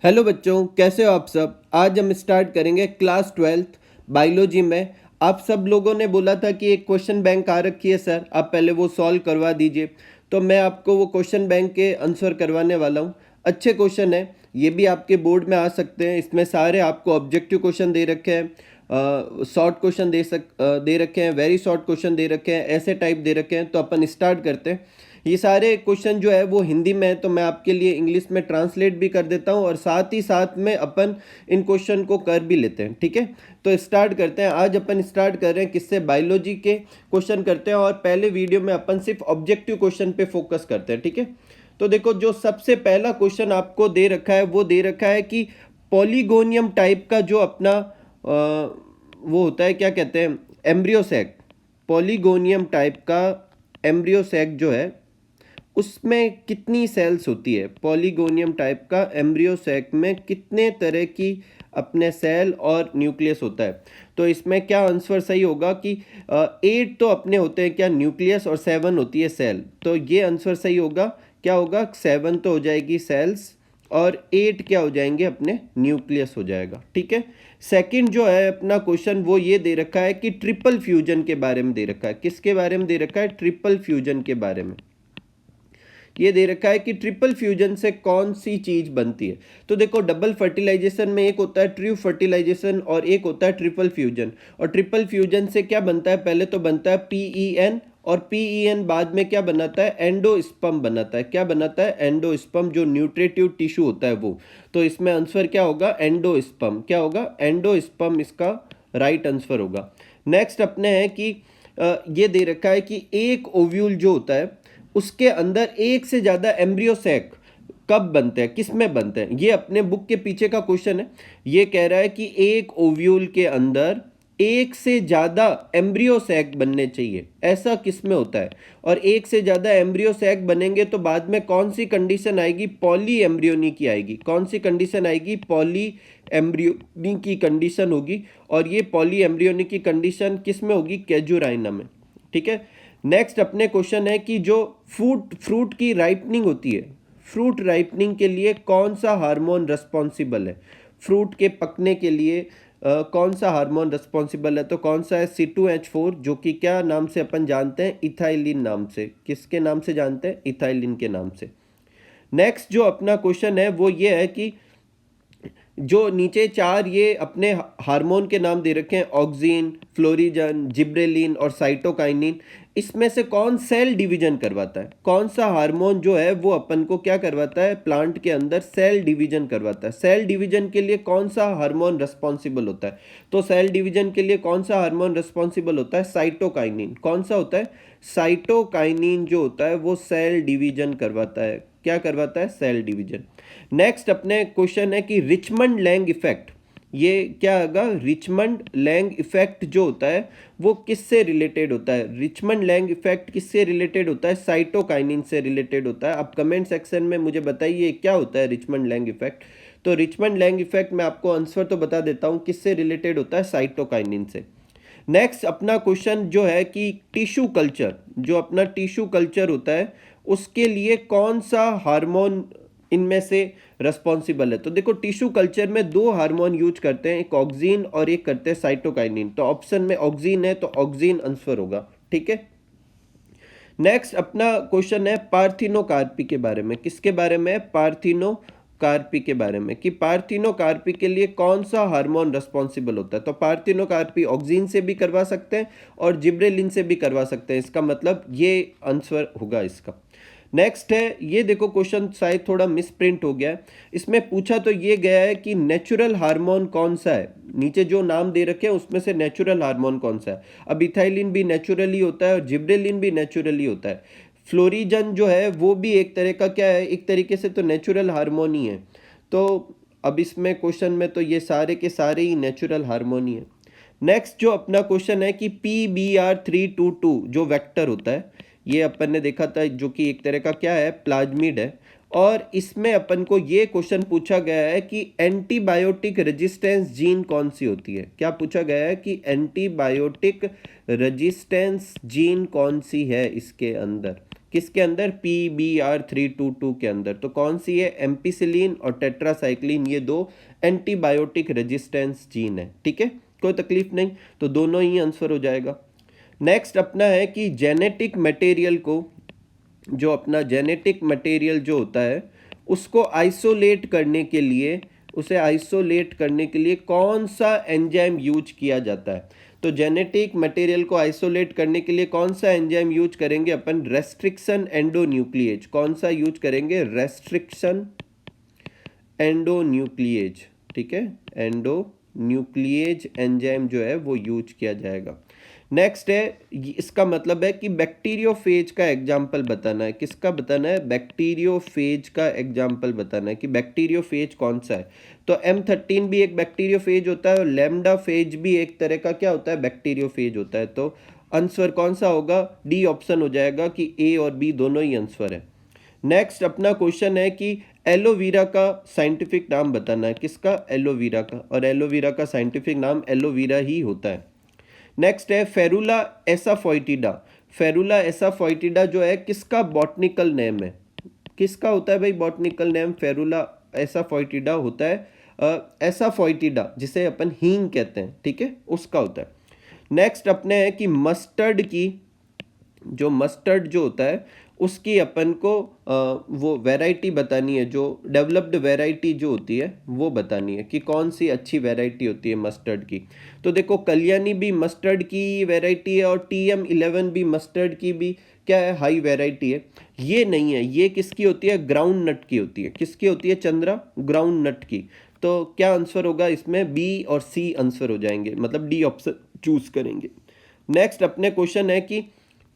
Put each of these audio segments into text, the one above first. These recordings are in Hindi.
हेलो बच्चों, कैसे हो आप सब। आज हम स्टार्ट करेंगे क्लास 12th बायोलॉजी में। आप सब लोगों ने बोला था कि एक क्वेश्चन बैंक आ रखी है सर, आप पहले वो सॉल्व करवा दीजिए। तो मैं आपको वो क्वेश्चन बैंक के आंसर करवाने वाला हूँ। अच्छे क्वेश्चन है, ये भी आपके बोर्ड में आ सकते हैं। इसमें सारे आपको ऑब्जेक्टिव क्वेश्चन दे रखे हैं, शॉर्ट क्वेश्चन दे रखे हैं, वेरी शॉर्ट क्वेश्चन दे रखे हैं, ऐसे टाइप दे रखे हैं। तो अपन स्टार्ट करते हैं। ये सारे क्वेश्चन जो है वो हिंदी में है, तो मैं आपके लिए इंग्लिश में ट्रांसलेट भी कर देता हूँ और साथ ही साथ में अपन इन क्वेश्चन को कर भी लेते हैं। ठीक है, तो स्टार्ट करते हैं। आज अपन स्टार्ट कर रहे हैं किससे, बायोलॉजी के क्वेश्चन करते हैं। और पहले वीडियो में अपन सिर्फ ऑब्जेक्टिव क्वेश्चन पे फोकस करते हैं। ठीक है, तो देखो जो सबसे पहला क्वेश्चन आपको दे रखा है वो दे रखा है कि पॉलीगोनियम टाइप का जो अपना वो होता है, क्या कहते हैं, एम्ब्रियोसैक। पॉलीगोनियम टाइप का एम्ब्रियोसैक जो है उसमें कितनी सेल्स होती है। पॉलीगोनियम टाइप का एम्ब्रियोसैक में कितने तरह की अपने सेल और न्यूक्लियस होता है। तो इसमें क्या आंसर सही होगा कि 8 तो अपने होते हैं क्या न्यूक्लियस, और 7 होती है सेल। तो ये आंसर सही होगा, क्या होगा, 7 तो हो जाएगी सेल्स और 8 क्या हो जाएंगे अपने न्यूक्लियस हो जाएगा। ठीक है, सेकंड जो है अपना क्वेश्चन वो ये दे रखा है कि ट्रिपल फ्यूजन के बारे में दे रखा है। किसके बारे में दे रखा है, ट्रिपल फ्यूजन के बारे में। ये दे रखा है कि ट्रिपल फ्यूजन से कौन सी चीज बनती है। तो देखो डबल फर्टिलाइजेशन में एक होता है ट्रू फर्टिलाइजेशन और एक होता है ट्रिपल फ्यूजन। और ट्रिपल फ्यूजन से क्या बनता है, पहले तो बनता है पीईएन, और पीईएन बाद में क्या बनाता है, एंडोस्पर्म बनाता है। क्या बनाता है, एंडोस्पर्म, जो न्यूट्रिटिव टिश्यू होता है वो। तो इसमें आंसर क्या होगा, एंडोस्पर्म। क्या होगा, एंडोस्पर्म इसका राइट आंसर होगा। नेक्स्ट अपने है कि ये दे रखा है कि एक ओव्यूल जो होता है उसके अंदर एक से ज्यादा एम्ब्रियोसैक कब बनते हैं, किस में बनते हैं। ये अपने बुक के पीछे का क्वेश्चन है। ये कह रहा है कि एक ओव्यूल के अंदर एक से ज्यादा एम्ब्रियोसैक बनने चाहिए, ऐसा किस में होता है। और एक से ज्यादा एम्ब्रियोसैक बनेंगे तो बाद में कौन सी कंडीशन आएगी, पॉली एम्ब्रियोनी की आएगी। कौन सी कंडीशन आएगी, पॉली एम्ब्रियोनी की कंडीशन होगी। और ये पॉली एम्ब्रियोनी की कंडीशन किस में होगी, कैजुराइना में। ठीक है, नेक्स्ट अपने क्वेश्चन है कि जो फ्रूट की राइपनिंग होती है, फ्रूट राइपनिंग के लिए कौन सा हार्मोन रिस्पॉन्सिबल है। फ्रूट के पकने के लिए कौन सा हार्मोन रिस्पॉन्सिबल है। तो कौन सा है, C2H4, जो कि क्या नाम से अपन जानते हैं, इथाइलिन नाम से। किसके नाम से जानते हैं, इथाइलिन के नाम से। नेक्स्ट जो अपना क्वेश्चन है वो ये है कि जो नीचे चार ये अपने हार्मोन के नाम दे रखे हैं, ऑक्सिन, फ्लोरिजन, जिब्रेलिन और साइटोकाइनिन, इसमें से कौन सेल डिवीजन करवाता है। कौन सा हार्मोन जो है वो अपन को क्या करवाता है, प्लांट के अंदर सेल डिवीजन करवाता है। सेल डिवीजन के लिए कौन सा हार्मोन रिस्पॉन्सिबल होता है। तो सेल डिवीजन के लिए कौन सा हार्मोन रिस्पॉन्सिबल होता है, साइटोकाइनिन। कौन सा होता है, साइटोकाइनिन जो होता है वो सेल डिवीजन करवाता है। क्या करवाता है, सेल डिवीजन। नेक्स्ट अपने क्वेश्चन है कि रिचमंड लैंग इफेक्ट, ये क्या होगा, रिचमंड लैंग इफेक्ट जो होता है वो किससे रिलेटेड होता है। रिचमंड लैंग इफेक्ट किससे रिलेटेड होता है, साइटोकाइनिन से रिलेटेड होता है। आप कमेंट सेक्शन में मुझे बताइए क्या होता है रिचमंड लैंग इफेक्ट। तो रिचमंड लैंग इफेक्ट मैं आपको आंसर तो बता देता हूँ, किससे रिलेटेड होता है, साइटोकाइनिन से। नेक्स्ट अपना क्वेश्चन जो है कि टिश्यू कल्चर, जो अपना टिश्यू कल्चर होता है उसके लिए कौन सा हार्मोन इनमें से रेस्पॉन्सिबल है। तो देखो टिश्यू कल्चर में दो हार्मोन यूज करते हैं, एक ऑक्सिन और एक करते हैं साइटोकाइनिन। तो ऑप्शन में ऑक्सिन है, तो ऑक्सिन आंसर होगा। ठीक है, नेक्स्ट अपना क्वेश्चन है पार्थिनोकार्पी के बारे में। किसके बारे में, पार्थिनोकार्पी के बारे में, कि पार्थिनोकार्पी के लिए कौन सा हार्मोन रेस्पॉन्सिबल होता है। तो पार्थिनोकार्पी ऑक्सिन से भी करवा सकते हैं और जिब्रेलिन से भी करवा सकते हैं, इसका मतलब ये आंसर होगा इसका। नेक्स्ट है, ये देखो क्वेश्चन शायद थोड़ा मिसप्रिंट हो गया है। इसमें पूछा तो ये गया है कि नेचुरल हार्मोन कौन सा है। नीचे जो नाम दे रखे हैं उसमें से नेचुरल हार्मोन कौन सा है। अब इथाइलिन भी नेचुरली होता है और जिब्रेलिन भी नेचुरली होता है। फ्लोरिजन जो है वो भी एक तरह का क्या है, एक तरीके से तो नेचुरल हार्मोन ही है। तो अब इसमें क्वेश्चन में तो ये सारे के सारे ही नेचुरल हार्मोन ही है। नेक्स्ट जो अपना क्वेश्चन है कि PBr322 जो वेक्टर होता है, ये अपन ने देखा था, जो कि एक तरह का क्या है, प्लाज्मिड है। और इसमें अपन को ये क्वेश्चन पूछा गया है कि एंटीबायोटिक रेजिस्टेंस जीन कौन सी होती है। क्या पूछा गया है कि एंटीबायोटिक रेजिस्टेंस जीन कौन सी है इसके अंदर। किसके अंदर, PBr322 के अंदर। तो कौन सी है, एम्पिसिलिन और टेट्रासाइक्लिन, ये दो एंटीबायोटिक रेजिस्टेंस जीन है। ठीक है, कोई तकलीफ नहीं, तो दोनों ही आंसर हो जाएगा। नेक्स्ट अपना है कि जेनेटिक मटेरियल को, जो अपना जेनेटिक मटेरियल जो होता है उसको आइसोलेट करने के लिए, उसे आइसोलेट करने के लिए कौन सा एंजाइम यूज किया जाता है। तो जेनेटिक मटेरियल को आइसोलेट करने के लिए कौन सा एंजाइम यूज करेंगे अपन, रेस्ट्रिक्शन एंडोन्यूक्लिएज। कौन सा यूज करेंगे, रेस्ट्रिक्शन एंडोन्यूक्लिएज। ठीक है, एंडोन्यूक्लिएज एंजाइम जो है वो यूज किया जाएगा। नेक्स्ट है, इसका मतलब है कि बैक्टीरियोफेज का एग्जाम्पल बताना है। किसका बताना है, बैक्टीरियोफेज का एग्जाम्पल बताना है कि बैक्टीरियोफेज कौन सा है। तो M13 भी एक बैक्टीरियोफेज होता है और लैम्डा फेज भी एक तरह का क्या होता है, बैक्टीरियोफेज होता है। तो आंसर कौन सा होगा, डी ऑप्शन हो जाएगा कि A और B दोनों ही आंसर है। नेक्स्ट अपना क्वेश्चन है कि एलोवेरा का साइंटिफिक नाम बताना है। किसका, एलोवेरा का, और एलोवेरा का साइंटिफिक नाम एलोवेरा ही होता है। नेक्स्ट है फेरुला एसाफोइटिडा। फेरुला एसाफोइटिडा जो है किसका बॉटनिकल नेम है, किसका होता है भाई बॉटनिकल नेम, फेरुला एसाफोइटिडा होता है एसाफोइटिडा, जिसे अपन हींग कहते हैं। ठीक है, उसका होता है। नेक्स्ट अपने है कि मस्टर्ड की, जो मस्टर्ड जो होता है उसकी अपन को वो वैरायटी बतानी है, जो डेवलप्ड वैरायटी जो होती है वो बतानी है कि कौन सी अच्छी वैरायटी होती है मस्टर्ड की। तो देखो कल्याणी भी मस्टर्ड की वैरायटी है और TM11 भी मस्टर्ड की भी क्या है, हाई वैरायटी है। ये नहीं है, ये किसकी होती है, ग्राउंड नट की होती है। किसकी होती है चंद्रा, ग्राउंड नट की। तो क्या आंसर होगा इसमें, B और C आंसर हो जाएंगे, मतलब D ऑप्शन चूज करेंगे। नेक्स्ट अपने क्वेश्चन है कि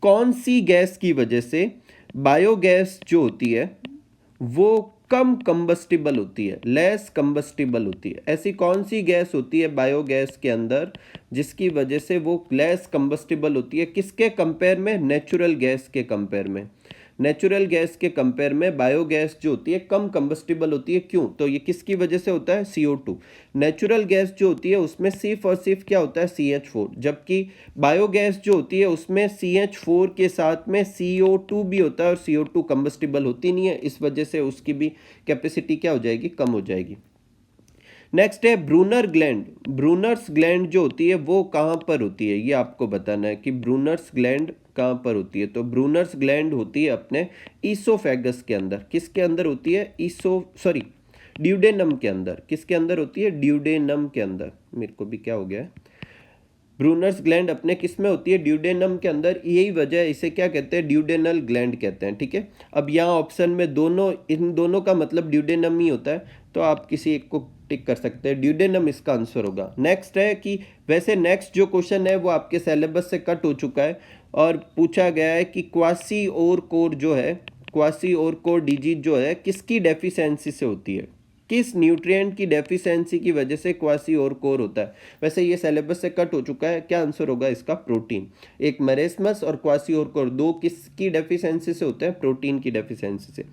कौन सी गैस की वजह से बायोगैस जो होती है वो कम कंबस्टिबल होती है, लेस कंबस्टिबल होती है। ऐसी कौन सी गैस होती है बायोगैस के अंदर जिसकी वजह से वो लेस कंबस्टिबल होती है, किसके कंपेयर में, नेचुरल गैस के कंपेयर में। नेचुरल गैस के कंपेयर में बायोगैस जो होती है कम कंबस्टिबल होती है। क्यों, तो ये किसकी वजह से होता है, CO2। नेचुरल गैस जो होती है उसमें सिर्फ और सिर्फ क्या होता है, CH4, जबकि बायोगैस जो होती है उसमें CH4 के साथ में CO2 भी होता है और CO2 कंबस्टिबल होती नहीं है, इस वजह से उसकी भी कैपेसिटी क्या हो जाएगी, कम हो जाएगी। नेक्स्ट है ब्रूनर ग्लैंड। ब्रूनर्स ग्लैंड जो होती है वो कहाँ पर होती है, ये आपको बताना है कि ब्रूनर्स ग्लैंड कहाँ पर होती है। तो ब्रूनर्स ग्लैंड होती है अपने ईसोफेगस के अंदर। किसके अंदर होती है, ड्यूडेनम के अंदर। किसके अंदर होती है, ड्यूडेनम के अंदर। मेरे को भी क्या हो गया है, ब्रूनर्स ग्लैंड अपने किस में होती है, ड्यूडेनम के अंदर। यही वजह है, इसे क्या कहते हैं, ड्यूडेनल ग्लैंड कहते हैं। ठीक है, अब यहाँ ऑप्शन में दोनों, इन दोनों का मतलब ड्यूडेनम ही होता है, तो आप किसी एक को टिक कर सकते हैं, ड्यूडेनम इसका आंसर होगा। नेक्स्ट है कि वैसे नेक्स्ट जो क्वेश्चन है वो आपके सिलेबस से कट हो चुका है और पूछा गया है कि क्वासी और कोर जो है, क्वासी और कोर डिजीज जो है किसकी डेफिशिएंसी से होती है, किस न्यूट्रिएंट की डेफिशिएंसी की वजह से क्वासी और कोर होता है। वैसे ये सिलेबस से कट हो चुका है, क्या आंसर होगा इसका, प्रोटीन। एक मरेस्मस और क्वासी और कोर दो किसकी डेफिशिएंसी से होते हैं, प्रोटीन की डेफिशिएंसी से।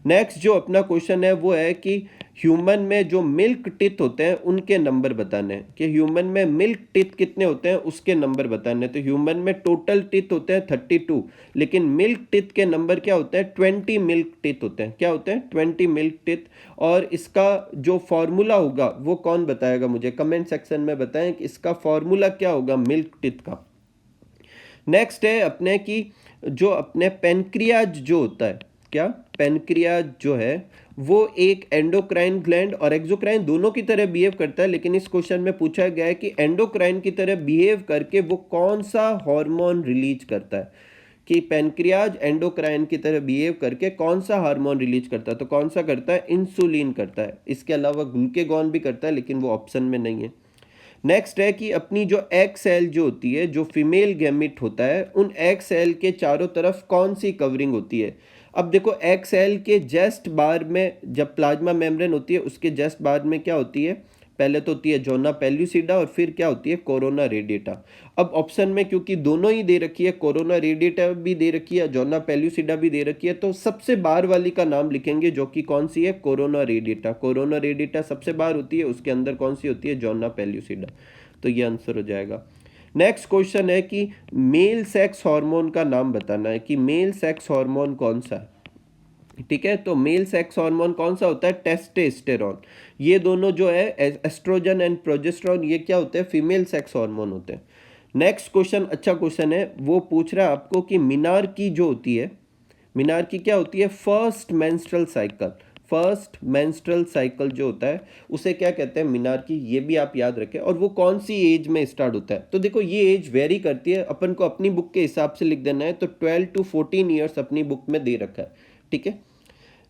नेक्स्ट जो अपना क्वेश्चन है वो है कि ह्यूमन में जो मिल्क टिथ होते हैं उनके नंबर बताने हैं, कि ह्यूमन में मिल्क टिथ कितने होते हैं उसके नंबर बताने हैं। तो ह्यूमन में टोटल टिथ होते हैं 32, लेकिन मिल्क टिथ के नंबर क्या होते हैं, 20 मिल्क टिथ होते हैं। क्या होते हैं, 20 मिल्क टिथ। और इसका जो फॉर्मूला होगा वो कौन बताएगा, मुझे कमेंट सेक्शन में बताएं कि इसका फॉर्मूला क्या होगा मिल्क टिथ का। नेक्स्ट है अपने की जो अपने पेनक्रियाज जो होता है, क्या, पेनक्रियाज जो है वो एक एंडोक्राइन ग्लैंड और एक्सोक्राइन दोनों की तरह बिहेव करता है, लेकिन इस क्वेश्चन में पूछा गया है कि एंडोक्राइन की तरह बिहेव करके वो कौन सा हार्मोन रिलीज करता है, कि पेनक्रियाज एंडोक्राइन की तरह बिहेव करके कौन सा हार्मोन रिलीज करता है। तो कौन सा करता है, इंसुलिन करता है। इसके अलावा ग्लूकेगॉन भी करता है, लेकिन वो ऑप्शन में नहीं है। नेक्स्ट है कि अपनी जो एग सेल जो होती है, जो फीमेल गैमिट होता है, उन एग सेल के चारों तरफ कौन सी कवरिंग होती है। अब देखो एग सेल के जस्ट बार में जब प्लाज्मा मेम्ब्रेन होती है उसके जस्ट बार में क्या होती है, पहले तो होती है जोना पेल्यूसिडा और फिर क्या होती है, कोरोना रेडिएटा। अब ऑप्शन में क्योंकि दोनों ही दे रखी है, कोरोना रेडिएटा भी दे रखी है, जोना पेल्यूसिडा भी दे रखी है, तो सबसे बाहर वाली का नाम लिखेंगे जो कि कौन सी है, कोरोना रेडिएटा। कोरोना रेडिएटा सबसे बाहर होती है, उसके अंदर कौन सी होती है, जोना पेल्यूसिडा। तो ये आंसर हो जाएगा। नेक्स्ट क्वेश्चन है कि मेल सेक्स हार्मोन का नाम बताना है कि मेल सेक्स हार्मोन कौन सा है। ठीक है, तो मेल सेक्स हार्मोन कौन सा होता है? टेस्टोस्टेरोन। ये दोनों जो है एस्ट्रोजन एंड प्रोजेस्टेरोन, ये क्या होते हैं? फीमेल सेक्स हार्मोन होते हैं। नेक्स्ट क्वेश्चन अच्छा क्वेश्चन है, वो पूछ रहा है आपको कि मिनार्की जो होती है, मिनार्की क्या होती है? First menstrual cycle. First menstrual cycle जो होता है उसे क्या कहते हैं? मिनार्की। ये भी आप याद रखें। और वो कौन सी एज में स्टार्ट होता है? तो देखो ये एज वेरी करती है, अपन को अपनी बुक के हिसाब से लिख देना है, तो 12 to 14 ईयर्स अपनी बुक में दे रखा है। ठीक है,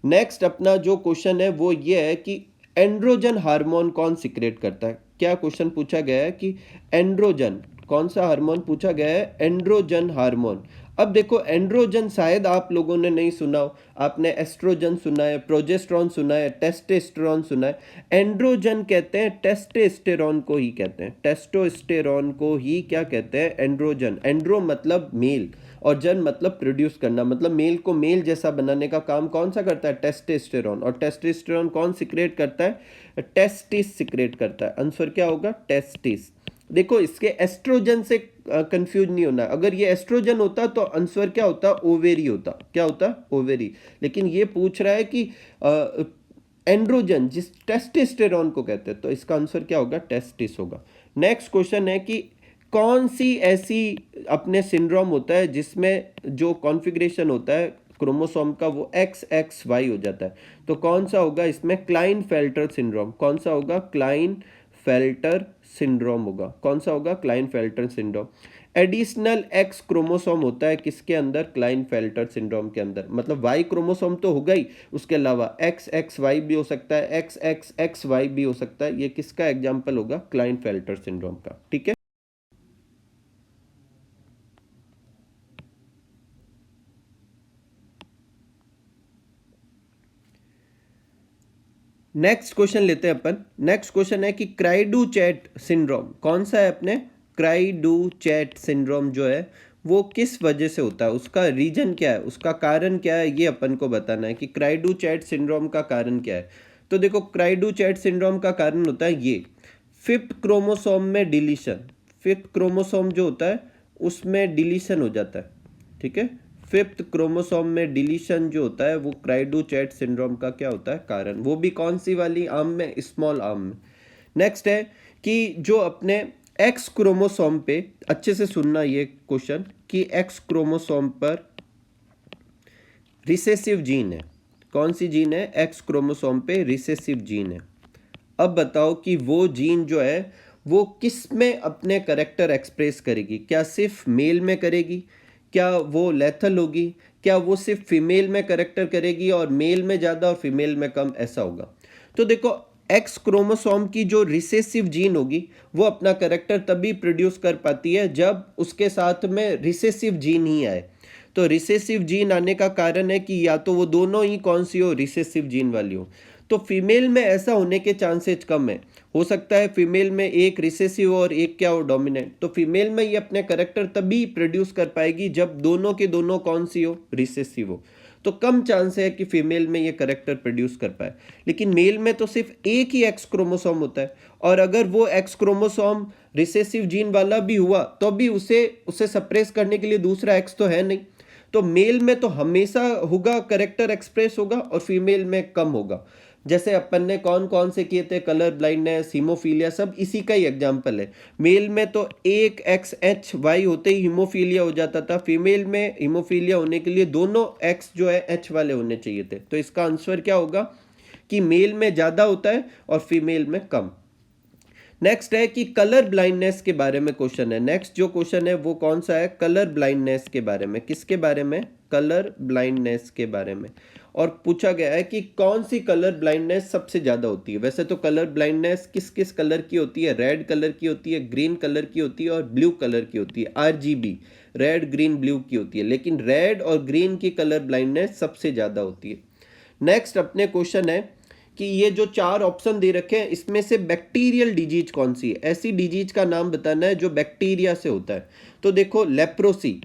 नेक्स्ट अपना जो क्वेश्चन है वो ये है कि एंड्रोजन हार्मोन कौन सिक्रेट करता है? क्या क्वेश्चन पूछा गया है कि एंड्रोजन, कौन सा हार्मोन पूछा गया है? Androgen hormone. अब देखो एंड्रोजन शायद आप लोगों ने नहीं सुना हो, आपने एस्ट्रोजन सुना है, प्रोजेस्टेरोन सुना है, टेस्टोस्टेरोन सुना है। एंड्रोजन कहते हैं टेस्टोस्टेरोन को ही कहते हैं, टेस्टोस्टेरोन को ही क्या कहते हैं? एंड्रोजन। एंड्रो मतलब मेल और जन मतलब प्रोड्यूस करना, मतलब मेल को मेल जैसा बनाने का काम कौन सा करता है? टेस्टोस्टेरोन। और टेस्टोस्टेरोन कौन सिक्रेट करता है? टेस्टिस सिक्रेट करता है। आंसर क्या होगा? टेस्टिस। देखो इसके एस्ट्रोजन से कंफ्यूज नहीं होना, अगर ये एस्ट्रोजन होता तो आंसर क्या होता? ओवेरी होता। क्या होता? ओवेरी। लेकिन ये पूछ रहा है कि एंड्रोजन जिस टेस्टोस्टेरोन को कहते हैं, तो इसका आंसर क्या होगा? टेस्टिस होगा। नेक्स्ट क्वेश्चन है कि कौन सी ऐसी अपने सिंड्रोम होता है जिसमें जो कॉन्फ़िगरेशन होता है क्रोमोसोम का वो XXY हो जाता है? तो कौन सा होगा इसमें? Klinefelter syndrome. कौन सा होगा? क्लाइनफेल्टर सिंड्रोम होगा। कौन सा होगा? Klinefelter syndrome. Additional X chromosome होता है किसके अंदर? क्लाइनफेल्टर सिंड्रोम के अंदर। मतलब Y क्रोमोसोम तो होगा ही, उसके अलावा XXY भी हो सकता है, XXXY भी हो सकता है। ये किसका एग्जाम्पल होगा? क्लाइनफेल्टर सिंड्रोम का। ठीक है, नेक्स्ट क्वेश्चन लेते हैं अपन। नेक्स्ट क्वेश्चन है कि क्राइडू चैट सिंड्रोम कौन सा है अपने? क्राइडू चैट सिंड्रोम जो है वो किस वजह से होता है? उसका रीजन क्या है? उसका कारण क्या है? ये अपन को बताना है कि क्राइडू चैट सिंड्रोम का कारण क्या है। तो देखो क्राइडू चैट सिंड्रोम का कारण होता है ये, फिफ्थ क्रोमोसोम में डिलीशन। फिफ्थ क्रोमोसोम जो होता है उसमें डिलीशन हो जाता है। ठीक है, फिफ्थ क्रोमोसोम में डिलीशन जो होता है वो क्राइडू चैट सिंड्रोम का क्या होता है? कारण। वो भी कौन सी वाली आर्म में? स्मॉल आर्म में। नेक्स्ट है कि जो अपने एक्स क्रोमोसोम पे, अच्छे से सुनना ये क्वेश्चन, कि एक्स क्रोमोसोम पर रिसेसिव जीन है। कौन सी जीन है? एक्स क्रोमोसोम पे रिसेसिव जीन है। अब बताओ कि वो जीन जो है वो किस में अपने करेक्टर एक्सप्रेस करेगी? क्या सिर्फ मेल में करेगी? क्या वो लेथल होगी? क्या वो सिर्फ फीमेल में करेक्टर करेगी और मेल में ज़्यादा और फीमेल में कम, ऐसा होगा? तो देखो एक्स क्रोमोसोम की जो रिसेसिव जीन होगी वो अपना करेक्टर तभी प्रोड्यूस कर पाती है जब उसके साथ में रिसेसिव जीन ही आए। तो रिसेसिव जीन आने का कारण है कि या तो वो दोनों ही कौन सी हो? रिसेसिव जीन वाली हो। तो फीमेल में ऐसा होने के चांसेस कम है। हो सकता है फीमेल में एक रिसेसिव और एक क्या हो? डोमिनेंट। तो फीमेल में ये अपने करेक्टर तभी प्रोड्यूस कर पाएगी जब दोनों के दोनों कौन सी हो? रिसेसिव हो। तो कम चांस है कि फीमेल में ये करेक्टर प्रोड्यूस कर पाए। लेकिन मेल में तो सिर्फ एक ही एक्स क्रोमोसोम होता है, और अगर वो एक्स क्रोमोसोम रिसेसिव जीन वाला भी हुआ तो भी उसे उसे सप्रेस करने के लिए दूसरा एक्स तो है नहीं। तो मेल में तो हमेशा होगा, करेक्टर एक्सप्रेस होगा, और फीमेल में कम होगा। जैसे अपन ने कौन कौन से किए थे? कलर ब्लाइंडनेस, हीमोफीलिया, सब इसी का ही एग्जाम्पल है। मेल में तो एक XHY होते ही हीमोफीलिया हो जाता था, फीमेल में हीमोफीलिया होने के लिए दोनों एक्स जो है H वाले होने चाहिए थे। तो इसका आंसर क्या होगा कि मेल में ज़्यादा होता है और फीमेल में कम। नेक्स्ट है कि कलर ब्लाइंडनेस के बारे में क्वेश्चन है। नेक्स्ट जो क्वेश्चन है वो कौन सा है? कलर ब्लाइंडनेस के बारे में। किसके बारे में? कलर ब्लाइंडनेस के बारे में। और पूछा गया है कि कौन सी कलर ब्लाइंडनेस सबसे ज़्यादा होती है। वैसे तो कलर ब्लाइंडनेस किस किस कलर की होती है? रेड कलर की होती है, ग्रीन कलर की होती है और ब्लू कलर की होती है। RGB, रेड ग्रीन ब्लू की होती है, लेकिन रेड और ग्रीन की कलर ब्लाइंडनेस सबसे ज़्यादा होती है। नेक्स्ट अपने क्वेश्चन है कि ये जो चार ऑप्शन दे रखे हैं इसमें से बैक्टीरियल डिजीज कौन सी है? ऐसी डिजीज का नाम बताना है जो बैक्टीरिया से होता है। तो देखो लेप्रोसी,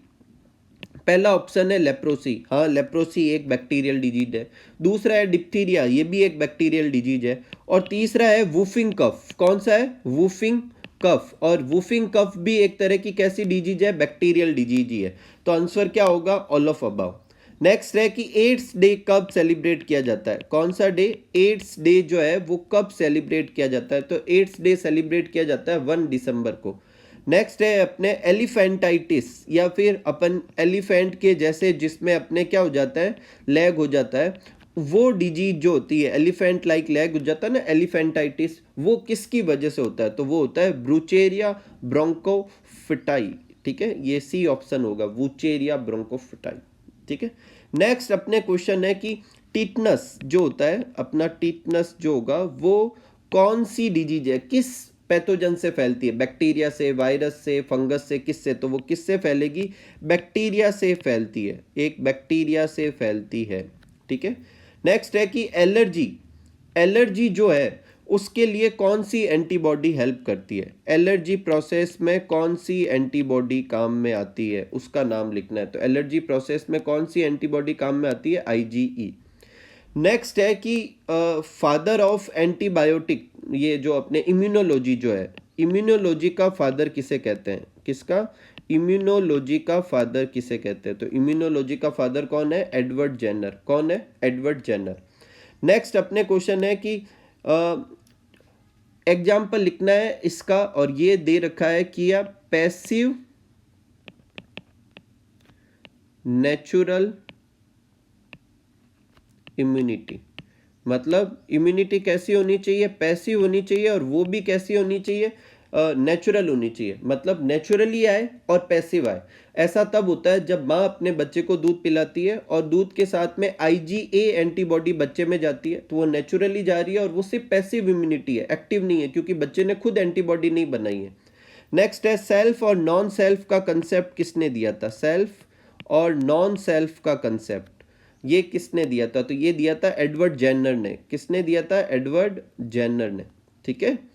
पहला ऑप्शन है लेप्रोसी। हाँ, लेप्रोसी एक बैक्टीरियल डिजीज है। दूसरा है डिप्थीरिया, ये भी एक बैक्टीरियल डिजीज है। और तीसरा है वूफिंग कफ। कौन सा है? वूफिंग कफ, और वूफिंग कफ भी एक तरह की कैसी डिजीज है, बैक्टीरियल डिजीज ही है। तो आंसर क्या होगा, ऑल ऑफ अबव। नेक्स्ट है कि एड्स डे कब सेलिब्रेट किया जाता है, कौन सा डे, एड्स डे जो है वो कब सेलिब्रेट किया जाता है, तो एड्स डे सेलिब्रेट किया जाता है 1 दिसंबर को। नेक्स्ट है अपने एलिफेंटाइटिस, या फिर अपन एलिफेंट के जैसे जिसमें अपने क्या हो जाता है, लेग हो जाता है, वो डिजीज जो होती है एलिफेंट लाइक लेग हो जाता है ना, एलिफेंटाइटिस, वो किसकी वजह से होता है, तो वो होता है ब्रूचेरिया ब्रोंकोफिटाई। ठीक है, ये सी ऑप्शन होगा, वूचेरिया ब्रोंकोफिटाई। ठीक है, नेक्स्ट अपने क्वेश्चन है कि टीटनस जो होता है अपना, टीटनस जो होगा वो कौन सी डिजीज है, किस पैथोजन से फैलती है, बैक्टीरिया से, वायरस से, फंगस से, किससे, तो वो किससे फैलेगी, बैक्टीरिया से फैलती है, एक बैक्टीरिया से फैलती है। ठीक है, नेक्स्ट है कि एलर्जी, एलर्जी जो है उसके लिए कौन सी एंटीबॉडी हेल्प करती है, एलर्जी प्रोसेस में कौन सी एंटीबॉडी काम में आती है, उसका नाम लिखना है। तो एलर्जी प्रोसेस में कौन सी एंटीबॉडी काम में आती है, आईजीई। नेक्स्ट है कि फादर ऑफ एंटीबायोटिक, ये जो अपने इम्यूनोलॉजी जो है, इम्यूनोलॉजी का फादर किसे कहते हैं, किसका, इम्यूनोलॉजी का फादर किसे कहते हैं, तो इम्यूनोलॉजी का फादर कौन है, एडवर्ड जेनर। कौन है, एडवर्ड जेनर। नेक्स्ट अपने क्वेश्चन है कि एग्जाम्पल लिखना है इसका, और ये दे रखा है कि या पैसिव नेचुरल इम्यूनिटी, मतलब इम्यूनिटी कैसी होनी चाहिए, पैसिव होनी चाहिए, और वो भी कैसी होनी चाहिए, नेचुरल होनी चाहिए, मतलब नेचुरली आए और पैसिव आए। ऐसा तब होता है जब माँ अपने बच्चे को दूध पिलाती है और दूध के साथ में आईजीए एंटीबॉडी बच्चे में जाती है, तो वो नेचुरली जा रही है, और वो सिर्फ पैसिव इम्यूनिटी है, एक्टिव नहीं है, क्योंकि बच्चे ने खुद एंटीबॉडी नहीं बनाई है। नेक्स्ट है सेल्फ और नॉन सेल्फ का कंसेप्ट किसने दिया था, सेल्फ और नॉन सेल्फ का कंसेप्ट ये किसने दिया था, तो ये दिया था एडवर्ड जेनर ने। किसने दिया था, एडवर्ड जेनर ने। ठीक है,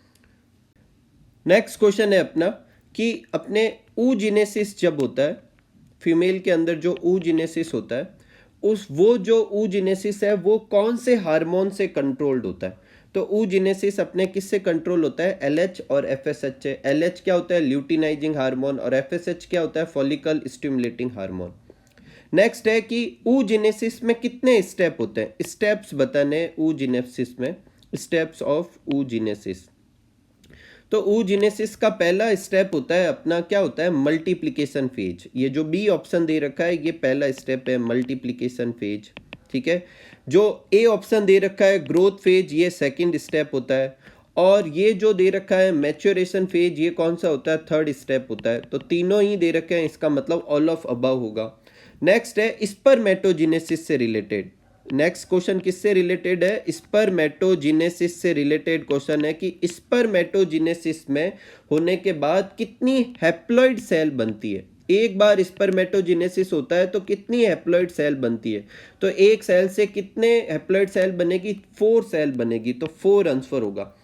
नेक्स्ट क्वेश्चन है अपना कि अपने ऊजिनेसिस जब होता है, फीमेल के अंदर जो ऊजिनेसिस होता है, उस वो जो ऊजिनेसिस है वो कौन से हार्मोन से कंट्रोल्ड होता है, तो ऊजिनेसिस अपने किससे कंट्रोल होता है, एलएच और एफएसएच से। एलएच क्या होता है, ल्यूटिनाइजिंग हार्मोन, और एफएसएच क्या होता है, फॉलिकल स्टिमुलेटिंग हार्मोन। नेक्स्ट है कि ऊजिनेसिस में कितने स्टेप होते हैं, स्टेप्स बताने ऊजिनेसिस में, स्टेप्स ऑफ ऊजिनेसिस। तो ऊजिनेसिस का पहला स्टेप होता है अपना, क्या होता है, मल्टीप्लिकेशन फेज। ये जो बी ऑप्शन दे रखा है ये पहला स्टेप है, मल्टीप्लिकेशन फेज। ठीक है, जो ए ऑप्शन दे रखा है ग्रोथ फेज, ये सेकंड स्टेप होता है, और ये जो दे रखा है मैच्योरेशन फेज, ये कौन सा होता है, थर्ड स्टेप होता है। तो तीनों ही दे रखे हैं, इसका मतलब ऑल ऑफ अबव होगा। नेक्स्ट है स्पर्मेटोजेनेसिस से रिलेटेड, नेक्स्ट क्वेश्चन किससे रिलेटेड है, स्पर्मेटोजेनेसिस से रिलेटेड क्वेश्चन है कि स्पर्मेटोजेनेसिस में होने के बाद कितनी हैप्लॉइड सेल बनती है, एक बार स्पर्मेटोजेनेसिस होता है तो कितनी हैप्लॉइड सेल बनती है, तो एक सेल से कितने हैप्लॉइड सेल बनेगी, 4 सेल बनेगी, तो 4 आंसर होगा।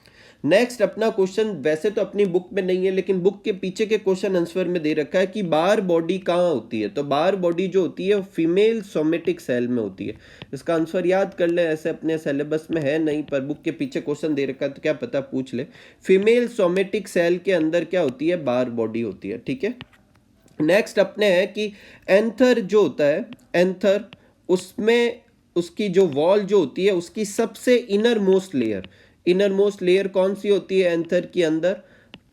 नेक्स्ट अपना क्वेश्चन वैसे तो अपनी बुक में नहीं है, लेकिन बुक के पीछे के क्वेश्चन आंसर में दे रखा है कि बार बॉडी कहाँ होती है, तो बार बॉडी जो होती है फीमेल सोमेटिक सेल में होती है। इसका आंसर याद कर ले, ऐसे अपने सिलेबस में है नहीं, पर बुक के पीछे क्वेश्चन दे रखा है तो क्या पता पूछ ले। फीमेल सोमेटिक सेल के अंदर क्या होती है, बार बॉडी होती है। ठीक है, नेक्स्ट अपने है कि एंथर जो होता है, एंथर उसमें उसकी जो वॉल जो होती है उसकी सबसे इनर मोस्ट लेयर कौन सी होती है एंथर के अंदर,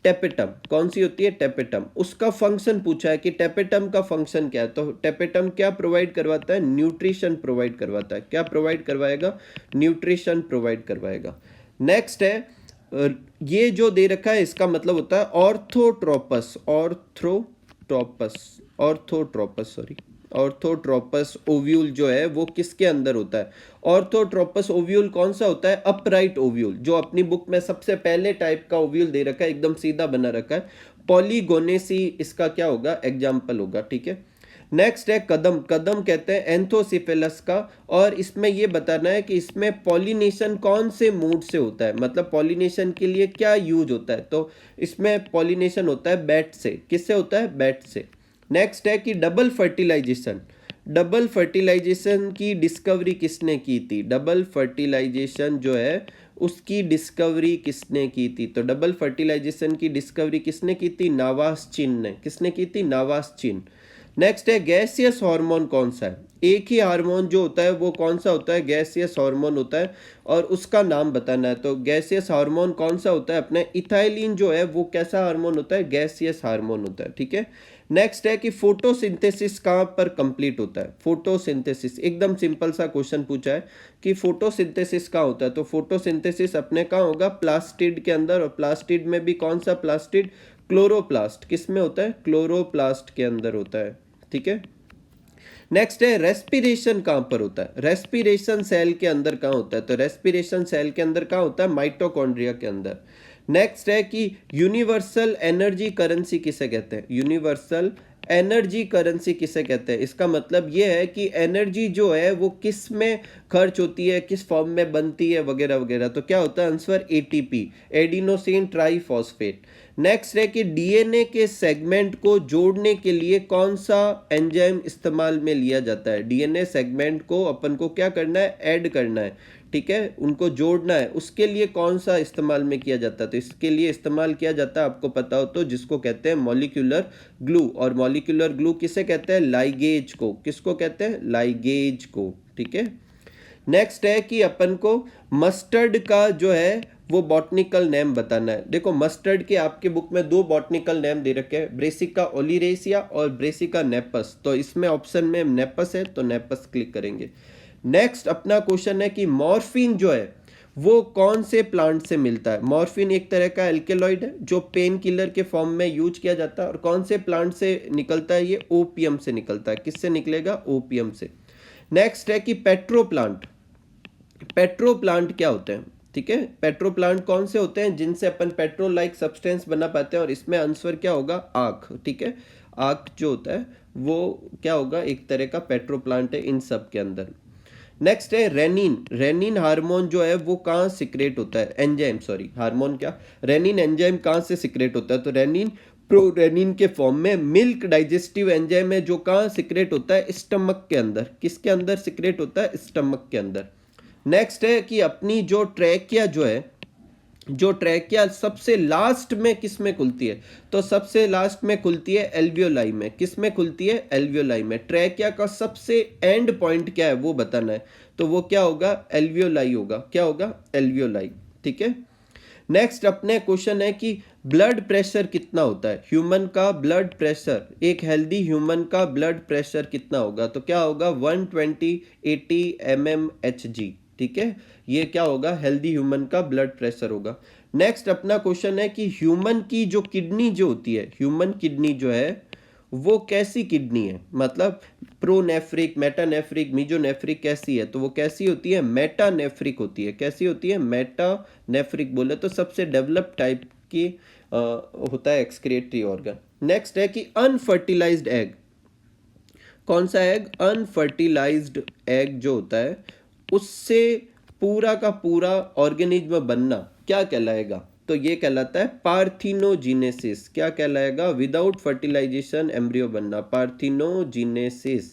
टेपेटम। कौन सी होती है, टेपेटम। उसका फंक्शन पूछा है कि टेपेटम का फंक्शन क्या है, तो टेपेटम क्या प्रोवाइड करवाता है, न्यूट्रिशन प्रोवाइड करवाता है। क्या प्रोवाइड करवाएगा, न्यूट्रिशन प्रोवाइड करवाएगा। नेक्स्ट है ये जो दे रखा है इसका मतलब होता है ऑर्थोट्रोपस ओव्यूल जो है वो किसके अंदर होता है। ऑर्थोट्रोपस ओव्यूल कौन सा होता है, अपराइट ओव्यूल, जो अपनी बुक में सबसे पहले टाइप का ओव्यूल दे रखा है, एकदम सीधा बना रखा है। पॉलीगोनेसी इसका क्या होगा, एग्जाम्पल होगा। ठीक है, नेक्स्ट है कदम कहते हैं एंथोसिफेलस का, और इसमें ये बताना है कि इसमें पॉलिनेशन कौन से मूड से होता है, मतलब पॉलिनेशन के लिए क्या यूज होता है, तो इसमें पॉलिनेशन होता है बैट से। किससे होता है, बैट से। नेक्स्ट है कि डबल फर्टिलाइजेशन की डिस्कवरी किसने की थी, डबल फर्टिलाइजेशन जो है उसकी डिस्कवरी किसने की थी? तो डबल फर्टिलाइजेशन की डिस्कवरी किसने की थी? नावास चिन ने। किसने की थी? नावास चिन। नेक्स्ट है गैसियस हार्मोन कौन सा है? एक ही हार्मोन जो होता है वो कौन सा होता है? गैसियस हार्मोन होता है, और उसका नाम बताना है। तो गैसियस हार्मोन कौन सा होता है? अपने इथाइलिन जो है वो कैसा हार्मोन होता है? गैसियस हार्मोन होता है। ठीक है। नेक्स्ट है कि फोटोसिंथेसिस कहाँ पर कंप्लीट होता है? फोटोसिंथेसिस एकदम सिंपल सा क्वेश्चन पूछा है कि फोटोसिंथेसिस कहाँ होता है? तो फोटोसिंथेसिस अपने कहाँ होगा? प्लास्टिड के अंदर। और प्लास्टिड में भी कौन सा प्लास्टिड? क्लोरोप्लास्ट। किस में होता है? क्लोरोप्लास्ट के अंदर होता है। ठीक है। नेक्स्ट है रेस्पिरेशन कहाँ पर होता है? रेस्पिरेशन सेल के अंदर कहाँ होता है? तो रेस्पिरेशन सेल के अंदर कहाँ होता है? माइटोकॉन्ड्रिया के अंदर। नेक्स्ट है कि यूनिवर्सल एनर्जी करेंसी किसे कहते हैं? यूनिवर्सल एनर्जी करेंसी किसे कहते हैं? इसका मतलब ये है कि एनर्जी जो है वो किस में खर्च होती है, किस फॉर्म में बनती है, वगैरह वगैरह। तो क्या होता है answer? ATP, adenosine triphosphate. Next है कि डीएनए के सेगमेंट को जोड़ने के लिए कौन सा एंजाइम इस्तेमाल में लिया जाता है? डीएनए सेगमेंट को अपन को क्या करना है? ऐड करना है। ठीक है, उनको जोड़ना है, उसके लिए कौन सा इस्तेमाल में किया जाता है? तो इसके लिए इस्तेमाल किया जाता है, आपको पता हो तो, जिसको कहते हैं मॉलिक्यूलर ग्लू। और मॉलिक्यूलर ग्लू किसे कहते हैं? लाइगेज को। किसको कहते हैं? लाइगेज को। ठीक है। नेक्स्ट है कि अपन को मस्टर्ड का जो है वो बॉटनिकल नेम बताना है। देखो मस्टर्ड के आपके बुक में दो बॉटनिकल नेम दे रखे हैं, ब्रेसिका ओलिरेसिया और ब्रेसिका नेपस। तो इसमें ऑप्शन में नेपस है, तो नेपस क्लिक करेंगे। नेक्स्ट अपना क्वेश्चन है कि मॉर्फिन जो है वो कौन से प्लांट से मिलता है? मॉर्फिन एक तरह का एल्केलॉइड है जो पेन किलर के फॉर्म में यूज किया जाता है। और कौन से प्लांट से निकलता है? ये ओपियम से निकलता है। किससे निकलेगा? ओपियम से। नेक्स्ट है कि पेट्रो प्लांट। पेट्रो प्लांट क्या होते हैं? ठीक है, पेट्रो प्लांट कौन से होते हैं जिनसे अपन पेट्रोल लाइक सब्सटेंस बना पाते हैं? और इसमें आंसर क्या होगा? आख। ठीक है, आख जो होता है वो क्या होगा? एक तरह का पेट्रो प्लांट है इन सब के अंदर। नेक्स्ट है रेनिन। रेनिन हार्मोन जो है वो कहाँ सिक्रेट होता है? एंजाइम, सॉरी हार्मोन क्या, रेनिन एंजाइम कहाँ से सिक्रेट होता है? तो रेनिन प्रोरेनिन के फॉर्म में मिल्क डाइजेस्टिव एंजाइम है जो कहाँ सिक्रेट होता है? स्टमक के अंदर। किसके अंदर सिक्रेट होता है? स्टमक के अंदर। नेक्स्ट है कि अपनी जो ट्रैकिया जो है, जो ट्रैकिया सबसे लास्ट में किस में खुलती है? तो सबसे लास्ट में खुलती है एल्वियोलाई में। किस में खुलती है? एल्वियोलाई में। ट्रैकिया का सबसे एंड पॉइंट क्या है वो बताना है, तो वो क्या होगा? एल्वियोलाई होगा। क्या होगा? एल्वियोलाई। ठीक है। नेक्स्ट अपने क्वेश्चन है कि ब्लड प्रेशर कितना होता है? ह्यूमन का ब्लड प्रेशर, एक हेल्दी ह्यूमन का ब्लड प्रेशर कितना होगा? तो क्या होगा? 120/80 mmHg। ठीक है, ये क्या होगा? हेल्दी ह्यूमन का ब्लड प्रेशर होगा। नेक्स्ट अपना क्वेश्चन है कि ह्यूमन की जो किडनी जो होती है, ह्यूमन किडनी जो है वो कैसी किडनी है? मतलब प्रोनेफ्रिक, मेटानेफ्रिक, मीजोनेफ्रिक कैसी है? तो वो कैसी होती है? मेटानेफ्रिक होती है। कैसी होती है? मेटानेफ्रिक बोले तो सबसे डेवलप टाइप की होता है एक्सक्रीटरी ऑर्गन। नेक्स्ट है कि अनफर्टिलाइज्ड एग। कौन सा एग? अनफर्टिलाइज्ड एग जो होता है उससे पूरा का पूरा ऑर्गेनिज्म बनना क्या कहलाएगा? तो ये कहलाता है पार्थिनोजेनेसिस। क्या कहलाएगा? विदाउट फर्टिलाइजेशन एम्ब्रियो बनना, पार्थिनोजेनेसिस।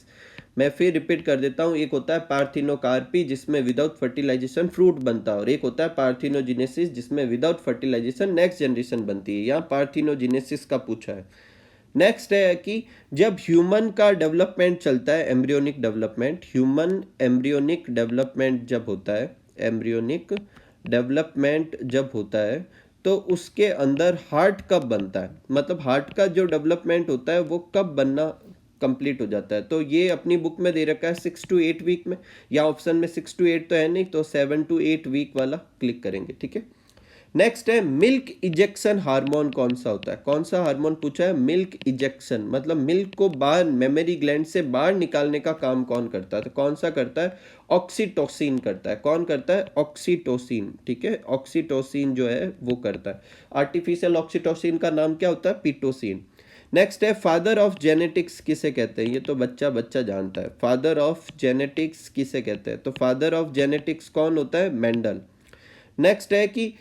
मैं फिर रिपीट कर देता हूँ, एक होता है पार्थिनोकार्पी जिसमें विदाउट फर्टिलाइजेशन फ्रूट बनता है, और एक होता है पार्थिनोजेनेसिस जिसमें विदाउट फर्टिलाइजेशन नेक्स्ट जनरेशन बनती है। यहाँ पार्थिनोजेनेसिस का पूछा है। नेक्स्ट है कि जब ह्यूमन का डेवलपमेंट चलता है, embryonic development, human embryonic development जब होता है, एम्ब्रियोनिक डेवलपमेंट जब होता है, तो उसके अंदर हार्ट कब बनता है? मतलब हार्ट का जो डेवलपमेंट होता है वो कब बनना कंप्लीट हो जाता है? तो ये अपनी बुक में दे रखा है 6 to 8 वीक में, या ऑप्शन में 6 to 8 तो है नहीं, तो 7 to 8 वीक वाला क्लिक करेंगे। ठीक है। नेक्स्ट है मिल्क इजेक्शन हार्मोन कौन सा होता है? कौन सा हार्मोन पूछा है? मिल्क इजेक्शन, मतलब मिल्क को बाहर मेमोरी ग्लैंड से बाहर निकालने का काम कौन करता है? तो कौन सा करता है? ऑक्सीटोसिन करता है। कौन करता है? ऑक्सीटोसिन। ठीक है, ऑक्सीटोसिन जो है वो करता है। आर्टिफिशियल ऑक्सीटोसिन का नाम क्या होता है? पिटोसिन। नेक्स्ट है फादर ऑफ जेनेटिक्स किसे कहते हैं? ये तो बच्चा बच्चा जानता है। फादर ऑफ जेनेटिक्स किसे कहते हैं? तो फादर ऑफ जेनेटिक्स कौन होता है? मेंडल। नेक्स्ट है कि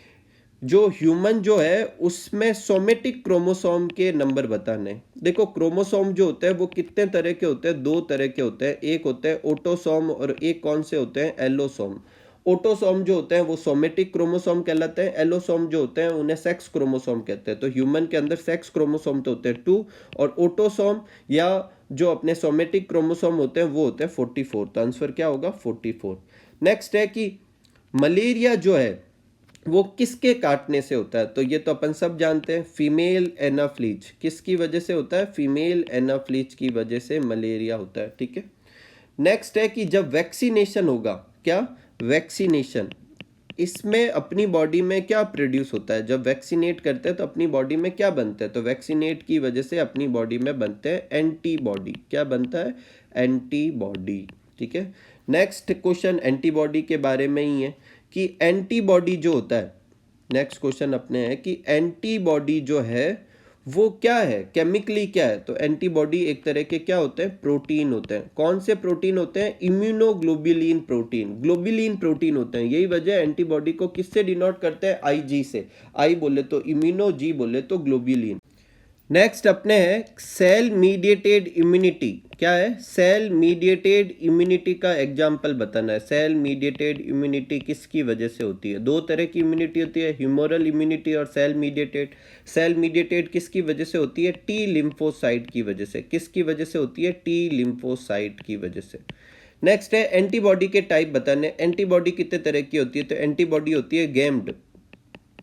जो ह्यूमन जो है उसमें सोमेटिक क्रोमोसोम के नंबर बताने। देखो क्रोमोसोम जो होते हैं वो कितने तरह के होते हैं? दो तरह के होते हैं। एक होते हैं ऑटोसोम और एक कौन से होते हैं? एलोसोम। ऑटोसोम जो होते हैं वो सोमेटिक क्रोमोसोम कहलाते हैं, एलोसोम जो होते हैं उन्हें सेक्स क्रोमोसोम कहते हैं। तो ह्यूमन के अंदर सेक्स क्रोमोसोम तो होते हैं 2 और ऑटोसोम या जो अपने सोमेटिक क्रोमोसोम होते हैं वो होते हैं 44। तो आंसर क्या होगा 44। नेक्स्ट है कि मलेरिया जो है वो किसके काटने से होता है? तो ये तो अपन सब जानते हैं, फीमेल एनाफ्लीज। किसकी वजह से होता है? फीमेल एनाफ्लीज की वजह से मलेरिया होता है, ठीक है। नेक्स्ट है कि जब वैक्सीनेशन होगा, क्या वैक्सीनेशन, इसमें अपनी बॉडी में क्या प्रोड्यूस होता है? जब वैक्सीनेट करते हैं तो अपनी बॉडी में क्या बनता है? तो वैक्सीनेट की वजह से अपनी बॉडी में बनते हैं एंटीबॉडी। क्या बनता है? एंटीबॉडी, ठीक है। नेक्स्ट क्वेश्चन एंटीबॉडी के बारे में ही है कि एंटीबॉडी जो होता है, नेक्स्ट क्वेश्चन अपने है कि एंटीबॉडी जो है वो क्या है, केमिकली क्या है? तो एंटीबॉडी एक तरह के क्या होते हैं? प्रोटीन होते हैं। कौन से प्रोटीन होते हैं? इम्यूनोग्लोबुलिन प्रोटीन, ग्लोबुलिन प्रोटीन होते हैं। यही वजह एंटीबॉडी को किससे डिनोट करते हैं? आईजी से। आई बोले तो इम्यूनो, जी बोले तो ग्लोबुलिन। नेक्स्ट अपने है सेल मीडिएटेड इम्यूनिटी। क्या है? सेल मीडिएटेड इम्यूनिटी का एग्जाम्पल बताना है। सेल मीडिएटेड इम्यूनिटी किसकी वजह से होती है? दो तरह की इम्यूनिटी होती है, ह्यूमोरल इम्यूनिटी और सेल मीडिएटेड। सेल मीडिएटेड किसकी वजह से होती है? टी लिम्फोसाइट की वजह से। किसकी वजह से होती है? टी लिम्फोसाइट की वजह से। नेक्स्ट है एंटीबॉडी के टाइप बताने। एंटीबॉडी कितने तरह की होती है? तो एंटीबॉडी होती है गेम्ड।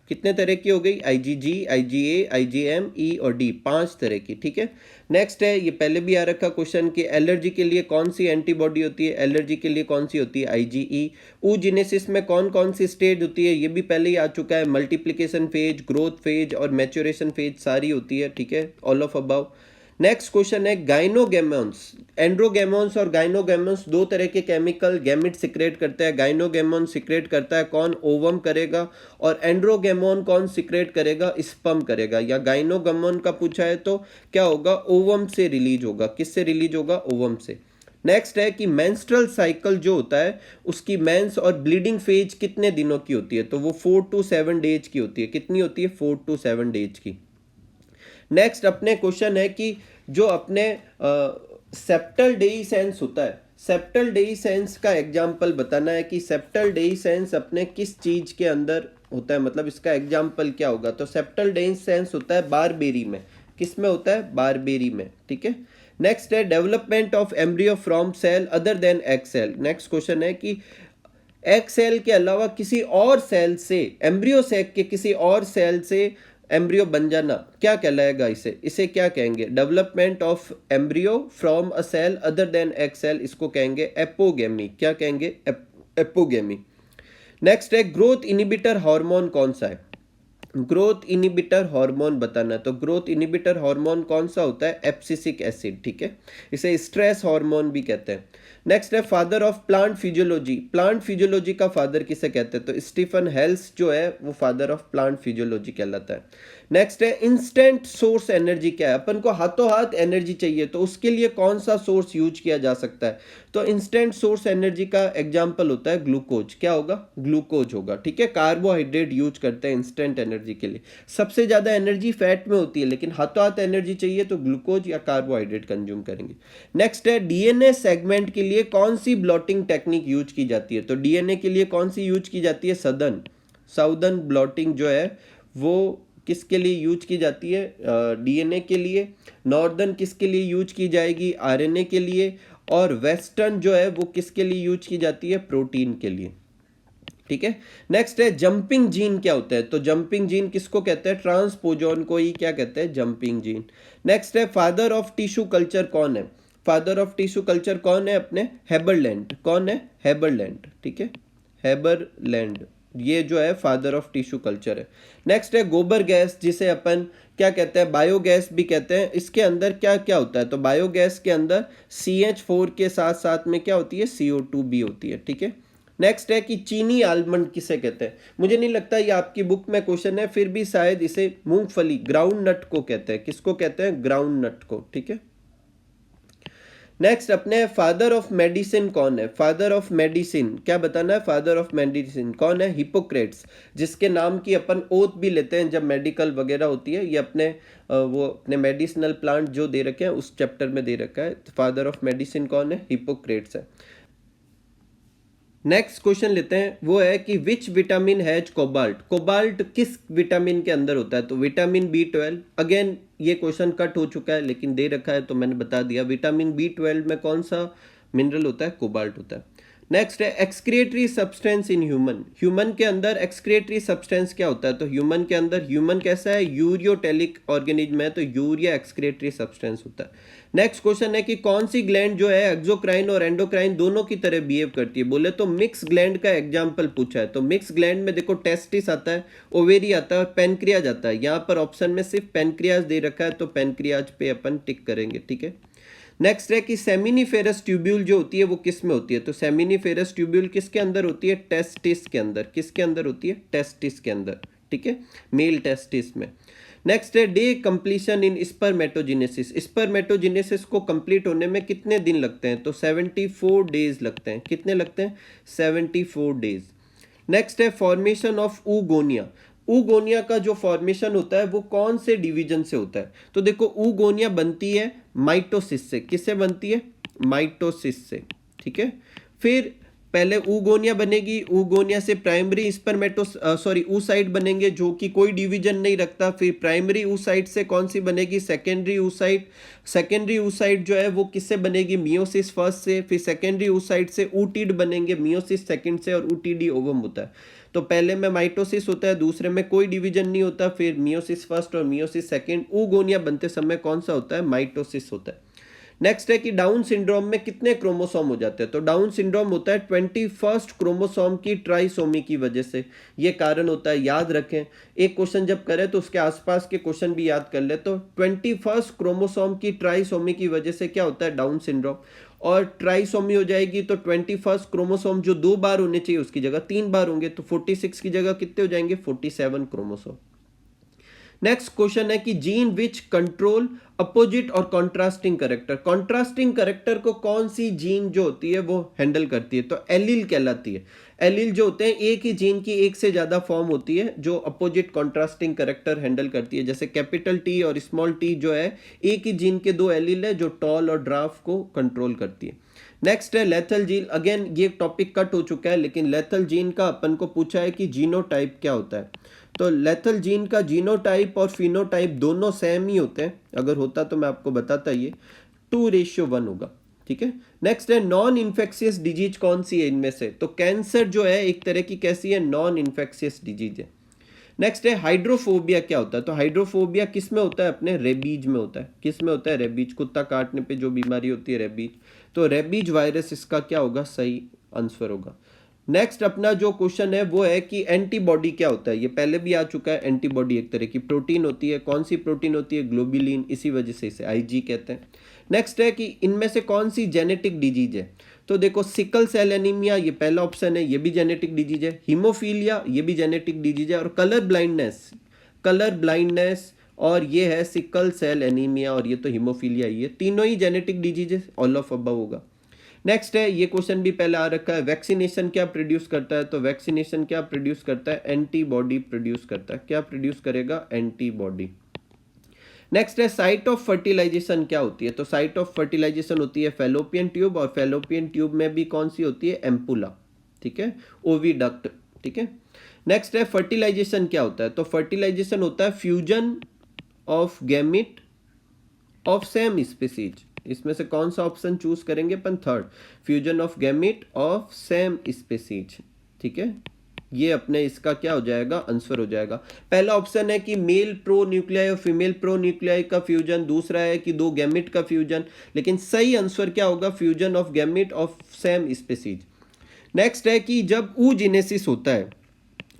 कितने तरह की हो गई? आईजीजी, आईजीए, आईजीएम, ई और डी, 5 तरह की, ठीक है। नेक्स्ट है, ये पहले भी आ रखा क्वेश्चन कि एलर्जी के लिए कौन सी एंटीबॉडी होती है? एलर्जी के लिए कौन सी होती है? आईजीई। ऊजेनेसिस में कौन कौन सी स्टेज होती है? ये भी पहले ही आ चुका है, मल्टीप्लिकेशन फेज, ग्रोथ फेज और मैच्योरेशन फेज सारी होती है, ठीक है, all of above. Next question है गाइनोगेमोन्स। एंड्रोगेमोन्स और गाइनोगेमोन्स दो तरह के केमिकल गैमेट सिक्रेट करते हैं। गाइनोगेमोन सिक्रेट करता है कौन? ओवम करेगा। और एंड्रोगेमोन कौन सिक्रेट करेगा? स्पर्म करेगा। या गाइनोगेमोन का पूछा है तो क्या होगा? ओवम से रिलीज होगा। किससे रिलीज होगा? ओवम से। नेक्स्ट है कि मेंस्ट्रुअल साइकिल जो होता है उसकी मेंस और ब्लीडिंग फेज कितने दिनों की होती है? तो वो 4 to 7 डेज की होती है। कितनी होती है? 4 to 7 डेज की। नेक्स्ट अपने क्वेश्चन है कि जो अपने सेप्टल डेhiscens होता है, सेप्टल डेhiscens का एग्जाम्पल बताना है कि सेप्टल डेhiscens अपने किस चीज के अंदर होता है, मतलब इसका एग्जाम्पल क्या होगा? तो सेप्टल डेhiscens होता है बारबेरी में। किस में होता है? बारबेरी में, ठीक है। नेक्स्ट है development of embryo from cell other than egg cell. Next question है कि एग सेल के अलावा किसी और सेल से, एम्ब्रियो सेक के किसी और सेल से एम्ब्रियो बन जाना क्या कहलाएगा? इसे क्या कहेंगे? Development of embryo from a cell other than egg cell, इसको कहेंगे एपोगेमी। क्या कहेंगे? एपोगेमी। नेक्स्ट है ग्रोथ इनिबिटर हार्मोन कौन सा है? ग्रोथ इनिबिटर हार्मोन बताना है। तो ग्रोथ इनिबिटर हार्मोन कौन सा होता है? एब्सिसिक एसिड, ठीक है। इसे स्ट्रेस हार्मोन भी कहते हैं। नेक्स्ट है father of plant physiology. Plant physiology का फादर किसे कहते हैं? तो स्टीफन हेल्स जो है वो फादर ऑफ प्लांट फिजियोलॉजी कहलाता है। नेक्स्ट है इंस्टेंट सोर्स एनर्जी क्या है? अपन को हाथों हाथ एनर्जी चाहिए तो उसके लिए कौन सा सोर्स यूज किया जा सकता है? तो इंस्टेंट सोर्स एनर्जी का एग्जांपल होता है ग्लूकोज। क्या होगा? ग्लूकोज होगा, ठीक है। कार्बोहाइड्रेट यूज करते हैं इंस्टेंट एनर्जी के लिए। सबसे ज्यादा एनर्जी फैट में होती है, लेकिन हाथों हाथ एनर्जी चाहिए तो ग्लूकोज या कार्बोहाइड्रेट कंज्यूम करेंगे। नेक्स्ट है डीएनए सेगमेंट के लिए कौन सी ब्लॉटिंग टेक्निक यूज की जाती है? तो डीएनए के लिए कौन सी यूज की जाती है? साउदर्न ब्लॉटिंग जो है वो किसके लिए यूज की जाती है? डीएनए के लिए। नॉर्दर्न किसके लिए यूज की जाएगी? आरएनए के लिए। और वेस्टर्न जो है वो किसके लिए यूज की जाती है? प्रोटीन के लिए, ठीक है। नेक्स्ट है जंपिंग जीन क्या होता है? तो जंपिंग जीन किसको कहते हैं? ट्रांसपोजोन को ही क्या कहते हैं? Jumping gene. नेक्स्ट है फादर ऑफ टिश्यू कल्चर कौन है? फादर ऑफ टिश्यू कल्चर कौन है? अपने हेबरलैंड। कौन है? हेबरलैंड, ठीक है, हेबरलैंड। ये जो है फादर ऑफ टिश्यू कल्चर है। नेक्स्ट है गोबर गैस, जिसे अपन क्या कहते हैं? बायोगैस भी कहते हैं। इसके अंदर क्या क्या होता है? तो बायोगैस के अंदर CH4 के साथ साथ में क्या होती है? CO2 भी होती है, ठीक है। नेक्स्ट है कि चीनी आलमंड किसे कहते हैं? मुझे नहीं लगता ये आपकी बुक में क्वेश्चन है, फिर भी शायद इसे मूंगफली, ग्राउंड नट को कहते हैं। किसको कहते हैं? ग्राउंड नट को, ठीक है। नेक्स्ट अपने फादर ऑफ मेडिसिन कौन है? फादर ऑफ मेडिसिन क्या बताना है? फादर ऑफ मेडिसिन कौन है? हिपोक्रेट्स, जिसके नाम की अपन ओथ भी लेते हैं जब मेडिकल वगैरह होती है। ये अपने वो अपने मेडिसिनल प्लांट जो दे रखे हैं उस चैप्टर में दे रखा है। फादर ऑफ मेडिसिन कौन है? हिपोक्रेट्स है। नेक्स्ट क्वेश्चन लेते हैं, वो है कि which vitamin has cobalt. Cobalt किस विटामिन के अंदर होता है? तो विटामिन B12। अगेन ये क्वेश्चन कट हो चुका है लेकिन दे रखा है तो मैंने बता दिया। विटामिन B12 में कौन सा मिनरल होता है? कोबाल्ट होता है। नेक्स्ट है excretory substance in human. Human के अंदर एक्सक्रिएटरी सब्सटेंस क्या होता है? तो ह्यूमन के अंदर, ह्यूमन कैसा है? यूरियोटेलिक ऑर्गेनिज्म है, तो यूरिया एक्सक्रिएटरी सब्सटेंस होता है। नेक्स्ट क्वेश्चन है कि कौन सी ग्लैंड जो है एक्सोक्राइन और एंडोक्राइन दोनों की तरह बिहेव करती है? बोले तो मिक्स ग्लैंड का एग्जांपल पूछा है। तो मिक्स ग्लैंड में देखो टेस्टिस आता है, ओवेरी आता है और पेनक्रियाज आता है। यहाँ पर ऑप्शन में सिर्फ पेनक्रियाज दे रखा है तो पेनक्रियाज पे अपन टिक करेंगे, ठीक है। नेक्स्ट है कि सेमिनिफेरस ट्यूब्यूल जो होती है वो किस में होती है? तो सेमिनिफेरस ट्यूब्यूल किसके अंदर होती है? टेस्टिस के अंदर। किसके अंदर होती है? टेस्टिस के अंदर, ठीक है, मेल टेस्टिस में। नेक्स्ट है डे कंप्लीशन इन स्पर्मेटोजेनेसिस। स्पर्मेटोजेनेसिस को कंप्लीट होने में कितने दिन लगते हैं? तो 74 डेज लगते हैं। कितने लगते हैं? 74 डेज। नेक्स्ट है फॉर्मेशन ऑफ ऊगोनिया। ऊगोनिया का जो फॉर्मेशन होता है वो कौन से डिवीजन से होता है? तो देखो ऊगोनिया बनती है माइटोसिस से। किससे बनती है? माइटोसिस से, ठीक है। फिर पहले ऊगोनिया बनेगी, ऊगोनिया से प्राइमरी ऊसाइड बनेंगे जो कि कोई डिवीजन नहीं रखता। फिर प्राइमरी ऊसाइड से कौन सी बनेगी? Secondary oocyte. सेकेंडरी ऊसाइड जो है वो किससे बनेगी? मियोसिस फर्स्ट से। फिर सेकेंडरी ऊसाइड से ऊटिड बनेंगे, मियोसिस सेकेंड से, और ऊटिडी ओवम होता है। तो पहले में माइटोसिस होता है, दूसरे में कोई डिवीजन नहीं होता, फिर मियोसिस फर्स्ट और मियोसिस सेकेंड। ऊगोनिया बनते समय कौन सा होता है? माइटोसिस होता है। नेक्स्ट है कि डाउन सिंड्रोम में कितने क्रोमोसोम हो जाते हैं? तो डाउन सिंड्रोम होता है 21st क्रोमोसोम की ट्राइसोमी की वजह से। ये कारण होता है, याद रखें। एक क्वेश्चन जब करें तो उसके आसपास के क्वेश्चन भी याद कर ले। तो 21st क्रोमोसोम की ट्राइसोमी की वजह से क्या होता है? Down syndrome. और ट्राइसोमी हो जाएगी तो 21st क्रोमोसोम जो 2 बार होने चाहिए उसकी जगह 3 बार होंगे, तो 46 की जगह कितने हो जाएंगे? 47 क्रोमोसोम। नेक्स्ट क्वेश्चन है कि जीन विच कंट्रोल अपोजिट और कॉन्ट्रास्टिंग करेक्टर। कॉन्ट्रास्टिंग करेक्टर को कौन सी जीन जो होती है वो हैंडल करती है? तो एलील कहलाती है। एलील जो होते हैं एक ही जीन की एक से ज्यादा फॉर्म होती है जो अपोजिट कॉन्ट्रास्टिंग करेक्टर हैंडल करती है। जैसे कैपिटल टी और स्मॉल टी जो है एक ही जीन के 2 एलील है जो टॉल और ड्राफ को कंट्रोल करती है। नेक्स्ट है लेथल जीन। अगेन ये टॉपिक कट हो चुका है लेकिन लेथल जीन का अपन को पूछा है कि जीनोटाइप क्या होता है। तो लेथल जीन का जीनोटाइप और फिनोटाइप दोनों सेम ही होते हैं। अगर होता तो मैं आपको बताता, ये 2:1 होगा, ठीक है। नेक्स्ट है नॉन इन्फेक्शियस डिजीज कौन सी है इनमें से? तो कैंसर जो है एक तरह की कैसी है? नॉन इन्फेक्शियस डिजीज है। नेक्स्ट है हाइड्रोफोबिया क्या होता है? तो हाइड्रोफोबिया किस में होता है? अपने रेबीज में होता है। किस में होता है? रेबीज। कुत्ता काटने पे जो बीमारी होती है रेबीज, तो रेबीज वायरस इसका क्या होगा? सही आंसर होगा। नेक्स्ट अपना जो क्वेश्चन है वो है कि एंटीबॉडी क्या होता है? ये पहले भी आ चुका है। एंटीबॉडी एक तरह की प्रोटीन होती है। कौन सी प्रोटीन होती है? ग्लोबुलिन। इसी वजह से इसे आईजी कहते हैं। नेक्स्ट है कि इनमें से कौन सी जेनेटिक डिजीज है? तो देखो सिकल सेल एनीमिया ये पहला ऑप्शन है, ये भी जेनेटिक डिजीज है। हीमोफीलिया ये भी जेनेटिक डिजीज है। और कलर ब्लाइंडनेस और ये है सिकल सेल एनीमिया और ये तो हीमोफीलिया ही है। तीनों ही जेनेटिक डिजीज है, ऑल ऑफ अबव होगा। नेक्स्ट है, ये क्वेश्चन भी पहले आ रखा है, वैक्सीनेशन क्या प्रोड्यूस करता है? तो वैक्सीनेशन क्या प्रोड्यूस करता है? एंटीबॉडी प्रोड्यूस करता है। क्या प्रोड्यूस करेगा? एंटीबॉडी। नेक्स्ट है साइट ऑफ फर्टिलाइजेशन क्या होती है? तो साइट ऑफ फर्टिलाइजेशन होती है फैलोपियन ट्यूब, और फैलोपियन ट्यूब में भी कौन सी होती है? एम्पुला, ठीक है, ओविडक्ट, ठीक है। नेक्स्ट है फर्टिलाइजेशन क्या होता है? तो फर्टिलाइजेशन होता है fusion of gamete of same species. इसमें से कौन सा ऑप्शन चूज करेंगे अपन? Third, fusion of gamete of same species, ठीक है। ये अपने इसका क्या हो जाएगा? आंसर हो जाएगा। पहला ऑप्शन है कि मेल प्रो न्यूक्लियाई और फीमेल प्रो न्यूक्लियाई का फ्यूजन, दूसरा है कि 2 गैमिट का फ्यूजन, लेकिन सही आंसर क्या होगा? Fusion of gamete of same species. Next है कि जब ऊजिनेसिस होता है,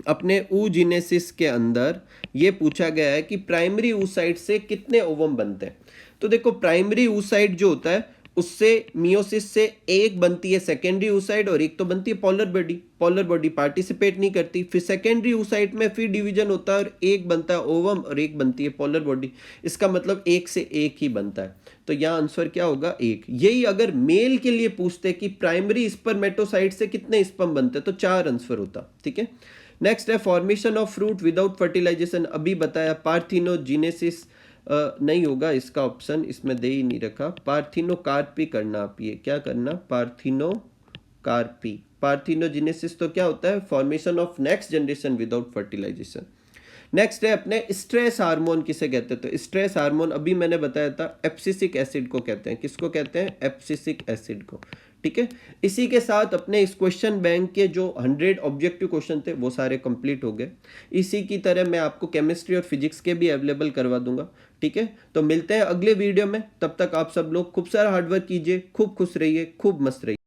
अपने ऊजिनेसिस के अंदर ये पूछा गया है कि प्राइमरी ऊसाइड से कितने ओवम बनते हैं? तो देखो प्राइमरी ऊसाइड जो होता है उससे मियोसिस से एक बनती है सेकेंडरी ऊसाइड और एक तो बनती है पॉलर बॉडी पार्टिसिपेट नहीं करती। फिर सेकेंडरी ऊसाइड में फिर डिवीजन होता है और एक बनता है ओवम और एक बनती है पॉलर बॉडी। इसका मतलब एक से एक ही बनता है। तो यहाँ आंसर क्या होगा? एक। यही अगर मेल के लिए पूछते कि प्राइमरी स्पर्मेटोसाइट से कितने स्पर्म बनते तो 4 आंसर होता, ठीक है। नेक्स्ट है formation of fruit without fertilization, अभी बताया पार्थिनोजेनेसिस नहीं होगा इसका ऑप्शन, इसमें दे ही नहीं रखा। पार्थिनोकार्पी करना आप, ये क्या करना? पार्थिनोकार्पी, पार्थिनोजेनेसिस तो क्या होता है, formation of next generation without fertilization. Next है अपने स्ट्रेस हार्मोन किसे कहते हैं, तो स्ट्रेस हार्मोन अभी मैंने बताया था एब्सिसिक एसिड को कहते हैं। किसको कहते हैं, एब्सिसिक एसिड को। ठीक है, इसी के साथ अपने इस क्वेश्चन बैंक के जो 100 ऑब्जेक्टिव क्वेश्चन थे वो सारे कंप्लीट हो गए। इसी की तरह मैं आपको केमिस्ट्री और फिजिक्स के भी अवेलेबल करवा दूंगा। ठीक है, तो मिलते हैं अगले वीडियो में, तब तक आप सब लोग खूब सारा हार्डवर्क कीजिए, खूब खुश रहिए, खूब मस्त रहिए।